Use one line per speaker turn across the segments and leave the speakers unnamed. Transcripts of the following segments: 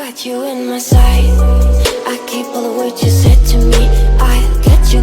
got you in my sight. I keep all the words you said to me. I get you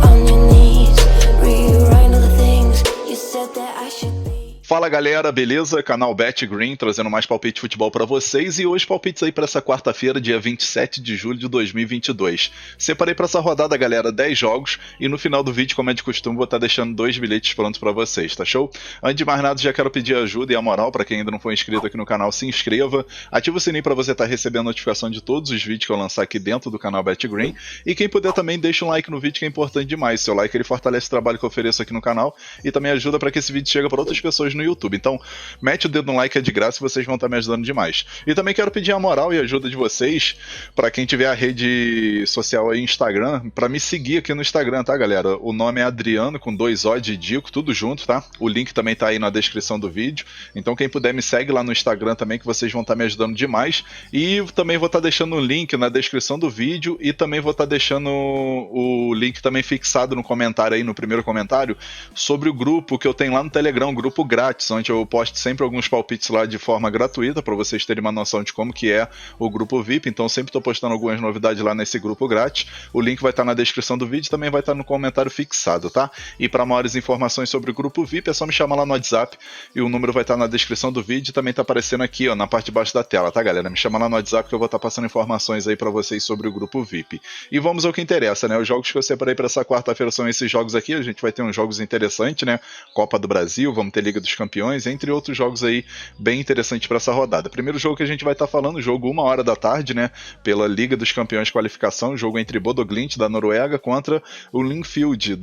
on your knees. Rewrite all the things you said that I should be.
Fala galera, beleza? Canal Bet Green trazendo mais palpite de futebol pra vocês e hoje palpites aí pra essa quarta-feira, dia 27 de julho de 2022. Separei pra essa rodada, galera, 10 jogos e no final do vídeo, como é de costume, vou estar deixando 2 bilhetes prontos pra vocês, tá show? Antes de mais nada, já quero pedir ajuda e a moral pra quem ainda não for inscrito aqui no canal, se inscreva, ativa o sininho pra você estar recebendo notificação de todos os vídeos que eu lançar aqui dentro do canal Bet Green e quem puder também deixa um like no vídeo que é importante demais. Seu like ele fortalece o trabalho que eu ofereço aqui no canal e também ajuda pra que esse vídeo chegue pra outras pessoas no YouTube. Então, mete o dedo no like, é de graça e vocês vão estar me ajudando demais. E também quero pedir a moral e ajuda de vocês, para quem tiver a rede social aí, Instagram, para me seguir aqui no Instagram, tá, galera? O nome é Adriano, com 2 O de Dico, tudo junto, tá? O link também tá aí na descrição do vídeo. Então quem puder me segue lá no Instagram também, que vocês vão estar me ajudando demais. E também vou estar deixando o link na descrição do vídeo e também vou estar deixando o link também fixado no comentário aí, no primeiro comentário, sobre o grupo que eu tenho lá no Telegram, um grupo grátis, onde eu posto sempre alguns palpites lá de forma gratuita, para vocês terem uma noção de como que é o grupo VIP, então sempre estou postando algumas novidades lá nesse grupo grátis. O link vai estar na descrição do vídeo, também vai estar no comentário fixado, tá? E para maiores informações sobre o grupo VIP, é só me chamar lá no WhatsApp, e o número vai estar na descrição do vídeo, também está aparecendo aqui, ó, na parte de baixo da tela, tá, galera? Me chama lá no WhatsApp que eu vou estar passando informações aí para vocês sobre o grupo VIP. E vamos ao que interessa, né? Os jogos que eu separei para essa quarta-feira são esses jogos aqui, a gente vai ter uns jogos interessantes, né? Copa do Brasil, vamos ter Liga dos Campeões, entre outros jogos aí bem interessantes para essa rodada. Primeiro jogo que a gente vai estar falando, jogo 1h da tarde, né, pela Liga dos Campeões qualificação, jogo entre Bodoglimt da Noruega contra o Linfield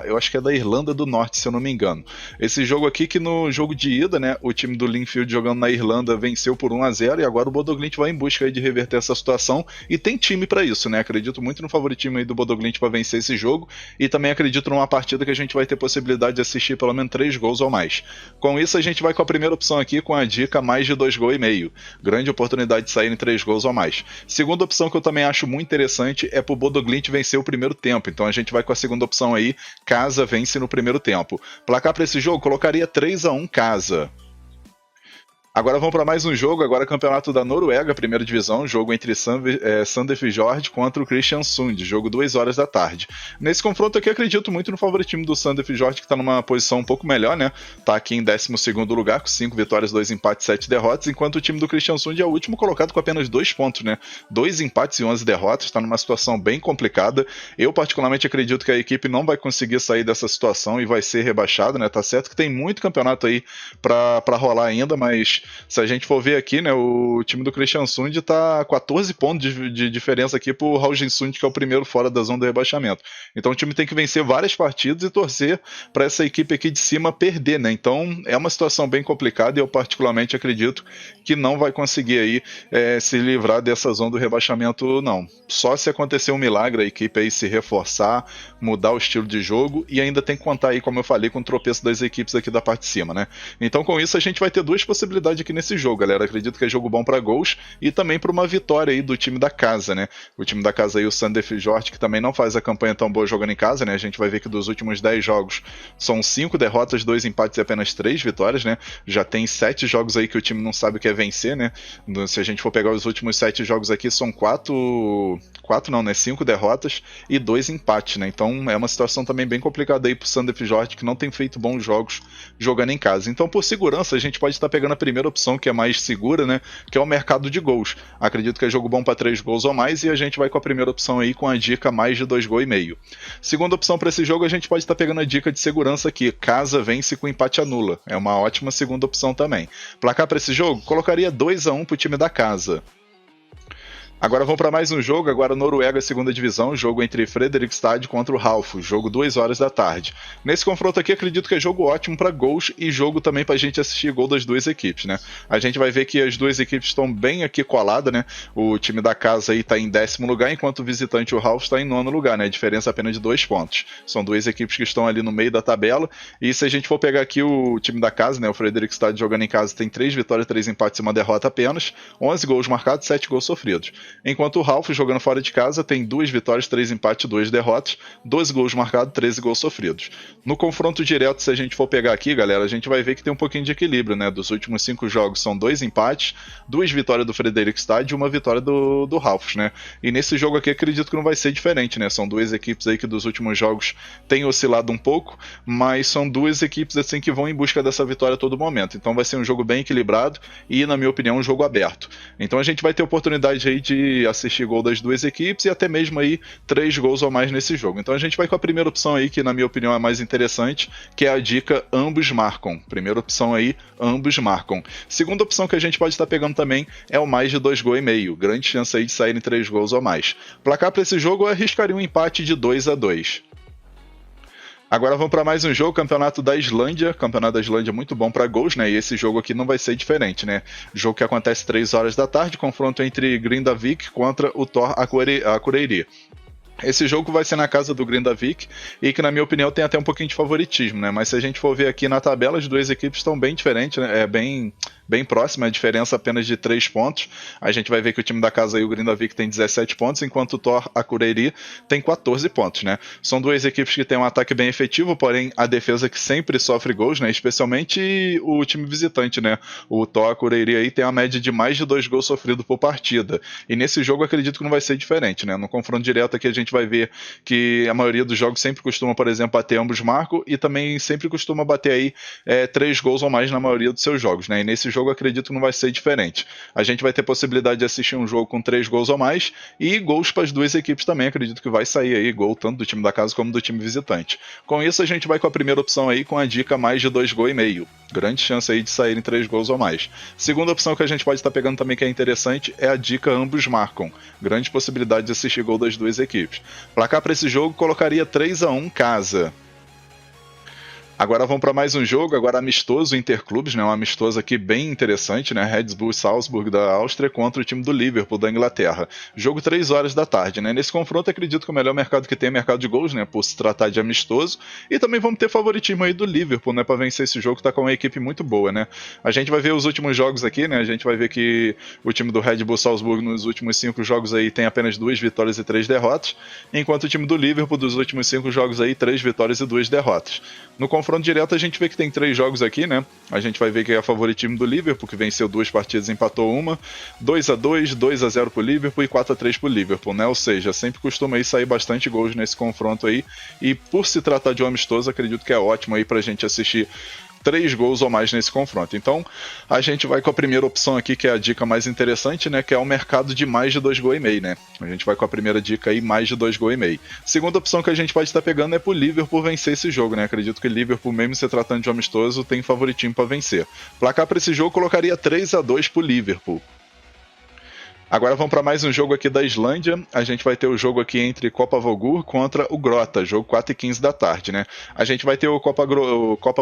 eu acho que é da Irlanda do Norte, se eu não me engano. Esse jogo aqui que no jogo de ida, né, o time do Linfield jogando na Irlanda venceu por 1-0 e agora o Bodoglimt vai em busca aí de reverter essa situação e tem time para isso, né? Acredito muito no favoritismo aí do Bodoglimt para vencer esse jogo e também acredito numa partida que a gente vai ter possibilidade de assistir pelo menos 3 gols ou mais. Com isso a gente vai com a primeira opção aqui com a dica mais de 2,5 gols. Grande oportunidade de sair em 3 gols ou mais. Segunda opção que eu também acho muito interessante é pro Bodoglimt vencer o primeiro tempo. Então a gente vai com a segunda opção aí, Casa vence no primeiro tempo. Placar para esse jogo, colocaria 3-1 Casa. Agora vamos para mais um jogo, agora Campeonato da Noruega, primeira divisão, jogo entre Sandefjord contra o Kristiansund, jogo 2h da tarde. Nesse confronto aqui acredito muito no favoritismo do Sandefjord, que está numa posição um pouco melhor, né? Tá aqui em 12º lugar, com 5 vitórias, 2 empates, 7 derrotas, enquanto o time do Kristiansund é o último colocado com apenas 2 pontos, né? 2 empates e 11 derrotas, está numa situação bem complicada. Eu particularmente acredito que a equipe não vai conseguir sair dessa situação e vai ser rebaixada, né? Tá certo que tem muito campeonato aí para rolar ainda, mas se a gente for ver aqui, né, o time do Kristiansund tá 14 pontos de diferença aqui pro Haugesund, que é o primeiro fora da zona do rebaixamento. Então o time tem que vencer várias partidas e torcer para essa equipe aqui de cima perder, né? Então é uma situação bem complicada e eu particularmente acredito que não vai conseguir aí se livrar dessa zona do rebaixamento, não. Só se acontecer um milagre, a equipe aí se reforçar, mudar o estilo de jogo e ainda tem que contar aí, como eu falei, com o tropeço das equipes aqui da parte de cima, né? Então com isso a gente vai ter 2 possibilidades aqui nesse jogo, galera. Acredito que é jogo bom para gols e também para uma vitória aí do time da casa, né? O time da casa aí, o Sandefjord, que também não faz a campanha tão boa jogando em casa, né? A gente vai ver que dos últimos 10 jogos são 5 derrotas, 2 empates e apenas 3 vitórias, né? Já tem 7 jogos aí que o time não sabe o que é vencer, né? Se a gente for pegar os últimos 7 jogos aqui, são 5 derrotas e 2 empates, né? Então é uma situação também bem complicada aí pro Sandefjord, que não tem feito bons jogos jogando em casa. Então, por segurança, a gente pode estar pegando a primeira opção, que é mais segura, né? Que é o mercado de gols. Acredito que é jogo bom para 3 gols ou mais e a gente vai com a primeira opção aí com a dica mais de 2,5 gols. Segunda opção para esse jogo, a gente pode estar pegando a dica de segurança aqui. Casa vence com empate anula. É uma ótima segunda opção também. Placar para esse jogo, colocaria 2-1 pro time da casa. Agora vamos para mais um jogo, agora Noruega, segunda divisão, jogo entre Fredrikstad contra o Halfo, jogo 2h da tarde. Nesse confronto aqui acredito que é jogo ótimo para gols e jogo também para a gente assistir gol das duas equipes, né? A gente vai ver que as duas equipes estão bem aqui coladas, né? O time da casa aí está em 10º lugar, enquanto o visitante, o Halfo, está em 9º lugar, né? A diferença é apenas de 2 pontos. São duas equipes que estão ali no meio da tabela e se a gente for pegar aqui o time da casa, né? O Fredrikstad jogando em casa tem 3 vitórias, 3 empates e 1 derrota apenas, 11 gols marcados, 7 gols sofridos. enquanto o Ralph, jogando fora de casa, tem 2 vitórias, 3 empates e 2 derrotas, 12 gols marcados, 13 gols sofridos. No confronto direto, se a gente for pegar aqui, galera, a gente vai ver que tem um pouquinho de equilíbrio, né? Dos últimos 5 jogos são 2 empates, 2 vitórias do Fredrikstad e 1 vitória do Ralphs, né? E nesse jogo aqui acredito que não vai ser diferente, né? São 2 equipes aí que dos últimos jogos têm oscilado um pouco, mas são 2 equipes assim que vão em busca dessa vitória a todo momento. Então vai ser um jogo bem equilibrado e, na minha opinião, um jogo aberto. Então a gente vai ter oportunidade aí de assistir gol das 2 equipes e até mesmo aí 3 gols ou mais nesse jogo. Então a gente vai com a primeira opção aí, que na minha opinião é mais interessante, que é a dica ambos marcam. Primeira opção aí, ambos marcam. Segunda opção que a gente pode estar pegando também é o mais de 2,5 gols. Grande chance aí de saírem 3 gols ou mais. Placar para esse jogo eu arriscaria um empate de 2-2. Agora vamos para mais um jogo, Campeonato da Islândia. Campeonato da Islândia muito bom para gols, né? E esse jogo aqui não vai ser diferente, né? Jogo que acontece 3 horas da tarde, confronto entre Grindavik contra o Thor Akureyri. Esse jogo vai ser na casa do Grindavik e que, na minha opinião, tem até um pouquinho de favoritismo, né? Mas se a gente for ver aqui na tabela, as 2 equipes estão bem diferentes, né? É bem próxima, a diferença apenas de 3 pontos. A gente vai ver que o time da casa aí, o Grindavik, tem 17 pontos, enquanto o Thor Akureyri tem 14 pontos, né? São 2 equipes que têm um ataque bem efetivo, porém a defesa que sempre sofre gols, né? Especialmente o time visitante, né? O Thor Akureyri aí tem uma média de mais de 2 gols sofridos por partida. E nesse jogo eu acredito que não vai ser diferente, né? No confronto direto aqui a gente vai ver que a maioria dos jogos sempre costuma, por exemplo, bater ambos marcam e também sempre costuma bater aí 3 gols ou mais na maioria dos seus jogos, né? E nesse jogo eu acredito que não vai ser diferente. A gente vai ter possibilidade de assistir um jogo com 3 gols ou mais e gols para as 2 equipes também. Acredito que vai sair aí gol tanto do time da casa como do time visitante. Com isso a gente vai com a primeira opção aí, com a dica mais de 2,5 gols. Grande chance aí de saírem 3 gols ou mais. Segunda opção que a gente pode estar pegando também, que é interessante, é a dica ambos marcam. Grande possibilidade de assistir gol das 2 equipes. Placar para esse jogo colocaria 3-1 casa. Agora vamos para mais um jogo, agora amistoso, interclubes, né? Um amistoso aqui bem interessante, né? Red Bull Salzburg da Áustria contra o time do Liverpool da Inglaterra. Jogo 3 horas da tarde, né? Nesse confronto acredito que o melhor mercado que tem é o mercado de gols, né? Por se tratar de amistoso. E também vamos ter favoritismo aí do Liverpool, né? Para vencer esse jogo, que tá com uma equipe muito boa, né? A gente vai ver os últimos jogos aqui, né? A gente vai ver que o time do Red Bull Salzburg nos últimos 5 jogos aí tem apenas 2 vitórias e 3 derrotas, enquanto o time do Liverpool dos últimos 5 jogos aí 3 vitórias e 2 derrotas. No confronto direto a gente vê que tem 3 jogos aqui, né? A gente vai ver que é a favoritismo do Liverpool, que venceu 2 partidas e empatou uma, 2-2, 2-0 pro Liverpool e 4-3 pro Liverpool, né? Ou seja, sempre costuma aí sair bastante gols nesse confronto aí, e por se tratar de um amistoso, acredito que é ótimo aí pra gente assistir 3 gols ou mais nesse confronto. Então, a gente vai com a primeira opção aqui, que é a dica mais interessante, né? Que é o mercado de mais de 2,5 gols, né? A gente vai com a primeira dica aí, mais de 2,5 gols. Segunda opção que a gente pode estar pegando é pro Liverpool vencer esse jogo, né? Acredito que o Liverpool, mesmo se tratando de um amistoso, tem favoritismo para vencer. Placar para esse jogo colocaria 3-2 pro Liverpool. Agora vamos para mais um jogo aqui da Islândia. A gente vai ter o jogo aqui entre Copa Vogur contra o Grota, jogo 4h15 da tarde, né? A gente vai ter o Copa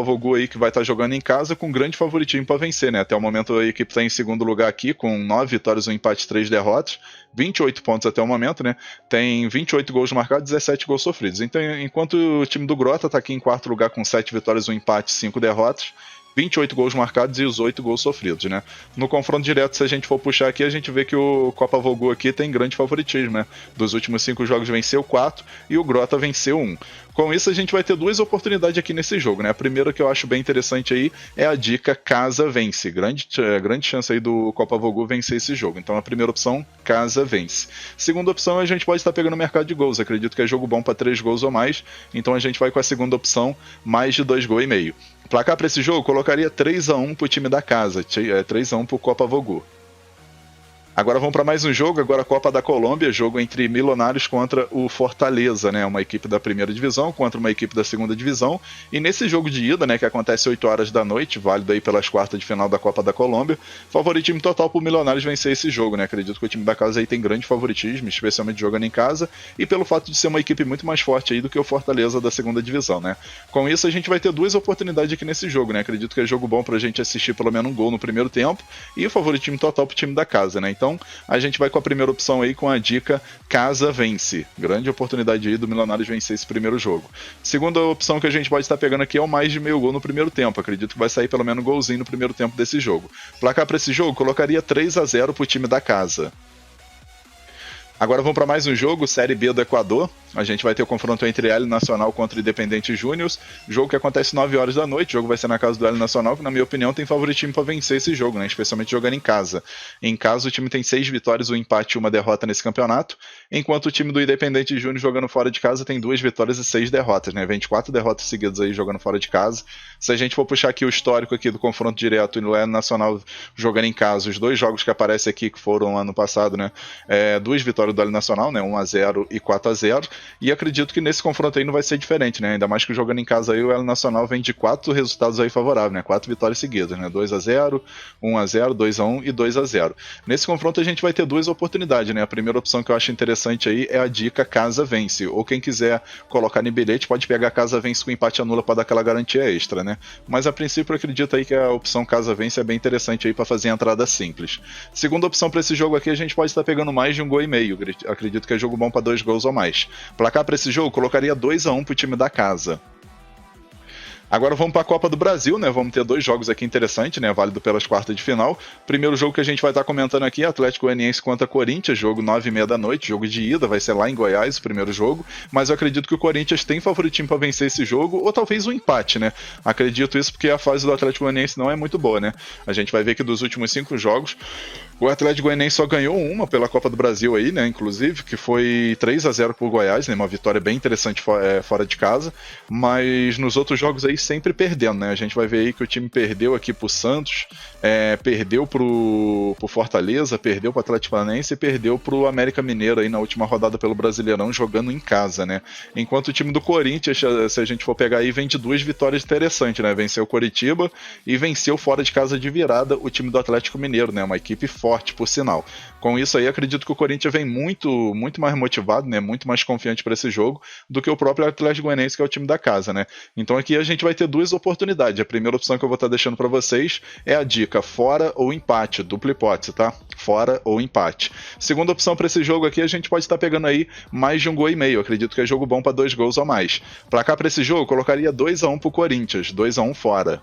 Vogur aí, que vai estar jogando em casa com grande favoritismo para vencer, né? Até o momento a equipe está em segundo lugar aqui com 9 vitórias, 1 empate, 3 derrotas, 28 pontos até o momento, né? Tem 28 gols marcados, 17 gols sofridos. Então, enquanto o time do Grota está aqui em quarto lugar com 7 vitórias, 1 empate, 5 derrotas, 28 gols marcados e os 8 gols sofridos, né? No confronto direto, se a gente for puxar aqui, a gente vê que o Copa Vogur aqui tem grande favoritismo, né? Dos últimos 5 jogos venceu 4 e o Grota venceu 1. Com isso, a gente vai ter 2 oportunidades aqui nesse jogo, né? A primeira que eu acho bem interessante aí é a dica casa vence. Grande chance aí do Copa Vogur vencer esse jogo. Então, a primeira opção, casa vence. Segunda opção, a gente pode estar pegando o mercado de gols. Acredito que é jogo bom para 3 gols ou mais. Então, a gente vai com a segunda opção, mais de 2,5 gols. Placar para esse jogo, colocaria 3-1 pro time da casa. 3-1 pro Copa Vogur. Agora vamos para mais um jogo, agora a Copa da Colômbia, jogo entre Milionários contra o Fortaleza, né? Uma equipe da primeira divisão contra uma equipe da segunda divisão. E nesse jogo de ida, né, que acontece 8 horas da noite, válido aí pelas quartas de final da Copa da Colômbia, favoritismo total pro Milionários vencer esse jogo, né? Acredito que o time da casa aí tem grande favoritismo, especialmente jogando em casa, e pelo fato de ser uma equipe muito mais forte aí do que o Fortaleza da segunda divisão, né? Com isso a gente vai ter 2 oportunidades aqui nesse jogo, né? Acredito que é jogo bom pra gente assistir pelo menos um gol no primeiro tempo, e o favoritismo total pro time da casa, né? Então, a gente vai com a primeira opção aí, com a dica casa vence. Grande oportunidade aí do Milionários vencer esse primeiro jogo. Segunda opção que a gente pode estar pegando aqui é o mais de meio gol no primeiro tempo. Acredito que vai sair pelo menos um golzinho no primeiro tempo desse jogo. Placar para esse jogo, colocaria 3-0 pro time da casa. Agora vamos para mais um jogo, Série B do Equador. A gente vai ter o confronto entre L Nacional contra o Independente Júnior. Jogo que acontece 9 horas da noite. O jogo vai ser na casa do L Nacional, que na minha opinião tem favoritismo para vencer esse jogo, né? Especialmente jogando em casa. Em casa o time tem 6 vitórias, um empate e uma derrota nesse campeonato, enquanto o time do Independente Júnior jogando fora de casa tem 2 vitórias e 6 derrotas, né? 24 derrotas seguidas aí jogando fora de casa. Se a gente for puxar aqui o histórico aqui do confronto direto e no L Nacional jogando em casa, os 2 jogos que aparecem aqui que foram ano passado, né? 2 vitórias do L Nacional, né? 1-0 e 4-0. E acredito que nesse confronto aí não vai ser diferente, né? Ainda mais que jogando em casa aí o L Nacional vem de 4 resultados aí favoráveis, né? 4 vitórias seguidas, né? 2-0, 1-0, 2-1 e 2-0. Nesse confronto a gente vai ter 2 oportunidades, né? A primeira opção que eu acho interessante aí é a dica Casa Vence. Ou quem quiser colocar no bilhete pode pegar Casa Vence com empate anula para dar aquela garantia extra, né? Mas a princípio eu acredito aí que a opção Casa Vence é bem interessante aí para fazer a entrada simples. Segunda opção para esse jogo aqui, a gente pode estar pegando mais de 1,5 gols. Acredito que é jogo bom para 2 gols ou mais. Placar para esse jogo, colocaria 2-1 pro time da casa. Agora vamos para a Copa do Brasil, né? Vamos ter 2 jogos aqui interessantes, né? Válido pelas quartas de final. Primeiro jogo que a gente vai estar comentando aqui, Atlético Goianiense contra Corinthians, jogo 9h30 da noite, jogo de ida, vai ser lá em Goiás o primeiro jogo, mas eu acredito que o Corinthians tem favoritismo para vencer esse jogo, ou talvez um empate, né? Acredito isso porque a fase do Atlético Goianiense não é muito boa, né? A gente vai ver que dos últimos 5 jogos, o Atlético Goianiense só ganhou uma pela Copa do Brasil aí, né? Inclusive, que foi 3-0 por Goiás, né? Uma vitória bem interessante fora de casa, mas nos outros jogos aí sempre perdendo, né? A gente vai ver aí que o time perdeu aqui pro Santos, perdeu pro Fortaleza, perdeu pro Atlético Paranaense e perdeu pro América Mineiro aí na última rodada pelo Brasileirão, jogando em casa, né? Enquanto o time do Corinthians, se a gente for pegar aí, vem de 2 vitórias interessantes, né? Venceu o Coritiba e venceu fora de casa de virada o time do Atlético Mineiro, né? Uma equipe forte, por sinal. Com isso aí, acredito que o Corinthians vem muito mais motivado, né? Muito mais confiante para esse jogo do que o próprio Atlético Goianiense, que é o time da casa, né? Então aqui a gente vai ter 2 oportunidades. A primeira opção que eu vou estar deixando para vocês é a dica fora ou empate, dupla hipótese, tá? Fora ou empate. Segunda opção para esse jogo aqui, a gente pode estar pegando aí mais de 1,5 gols. Acredito que é jogo bom para 2 gols ou mais. Placar para esse jogo, colocaria 2-1 pro Corinthians, 2-1 fora.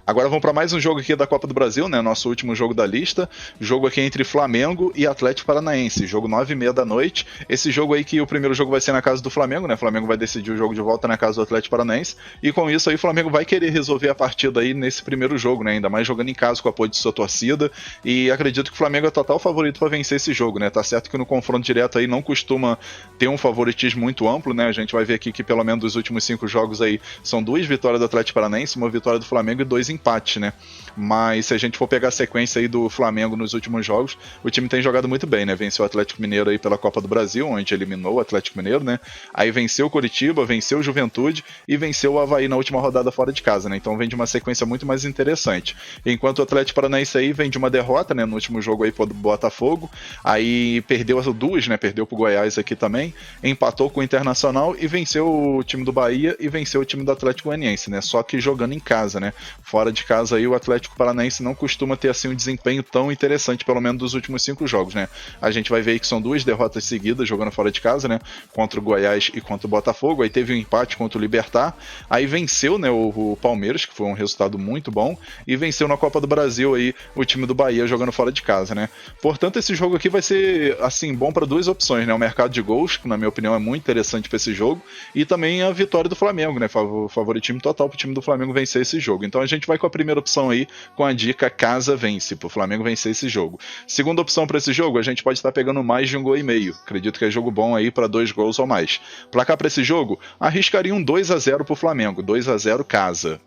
Agora vamos para mais um jogo aqui da Copa do Brasil, né? Nosso último jogo da lista. Jogo aqui entre Flamengo e Atlético Paranaense. Jogo 9h30 da noite. Esse jogo aí que o primeiro jogo vai ser na casa do Flamengo, né? O Flamengo vai decidir o jogo de volta na casa do Atlético Paranaense. E com isso aí o Flamengo vai querer resolver a partida aí nesse primeiro jogo, né? Ainda mais jogando em casa com o apoio de sua torcida. E acredito que o Flamengo é total favorito para vencer esse jogo, né? Tá certo que no confronto direto aí não costuma ter um favoritismo muito amplo, né? A gente vai ver aqui que pelo menos dos últimos 5 jogos aí são 2 vitórias do Atlético Paranaense, 1 vitória do Flamengo e 2 empate, né? Mas se a gente for pegar a sequência aí do Flamengo nos últimos jogos, o time tem jogado muito bem, né? Venceu o Atlético Mineiro aí pela Copa do Brasil, onde eliminou o Atlético Mineiro, né? Aí venceu o Coritiba, venceu o Juventude e venceu o Avaí na última rodada fora de casa, né? Então vem de uma sequência muito mais interessante. Enquanto o Atlético Paranaense aí vem de uma derrota, né? No último jogo aí pro Botafogo, aí perdeu as 2, né? Perdeu pro Goiás aqui também, empatou com o Internacional e venceu o time do Bahia e venceu o time do Atlético Goianiense, né? Só que jogando em casa, né? Fora de casa aí o Atlético Paranaense não costuma ter assim um desempenho tão interessante, pelo menos dos últimos 5 jogos, né? A gente vai ver aí que são 2 derrotas seguidas jogando fora de casa, né? Contra o Goiás e contra o Botafogo. Aí teve um empate contra o Libertad. Aí venceu, né, o Palmeiras, que foi um resultado muito bom, e venceu na Copa do Brasil aí o time do Bahia jogando fora de casa, né? Portanto, esse jogo aqui vai ser assim bom para 2 opções, né? O mercado de gols, que na minha opinião é muito interessante para esse jogo, e também a vitória do Flamengo, né? Favoritismo total para o time do Flamengo vencer esse jogo. Então a gente vai com a primeira opção aí, com a dica Casa Vence, pro Flamengo vencer esse jogo. Segunda opção para esse jogo, a gente pode estar pegando mais de 1,5 gols. Acredito que é jogo bom aí para 2 gols ou mais. Placar para esse jogo, arriscaria um 2-0 pro Flamengo, 2-0 casa.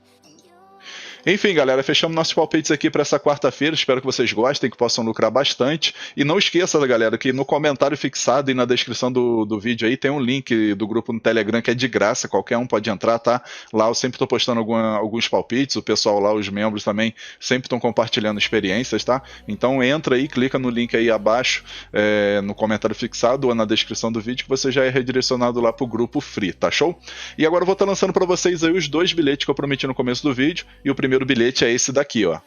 Enfim, galera, fechamos nossos palpites aqui para essa quarta-feira. Espero que vocês gostem, que possam lucrar bastante. E não esqueça, galera, que no comentário fixado e na descrição do vídeo aí tem um link do grupo no Telegram que é de graça, qualquer um pode entrar, tá? Lá eu sempre estou postando alguns palpites, o pessoal lá, os membros também, sempre estão compartilhando experiências, tá? Então entra aí, clica no link aí abaixo, no comentário fixado ou na descrição do vídeo, que você já é redirecionado lá pro grupo free, tá show? E agora eu vou estar lançando para vocês aí os 2 bilhetes que eu prometi no começo do vídeo, e o primeiro bilhete é esse daqui, ó.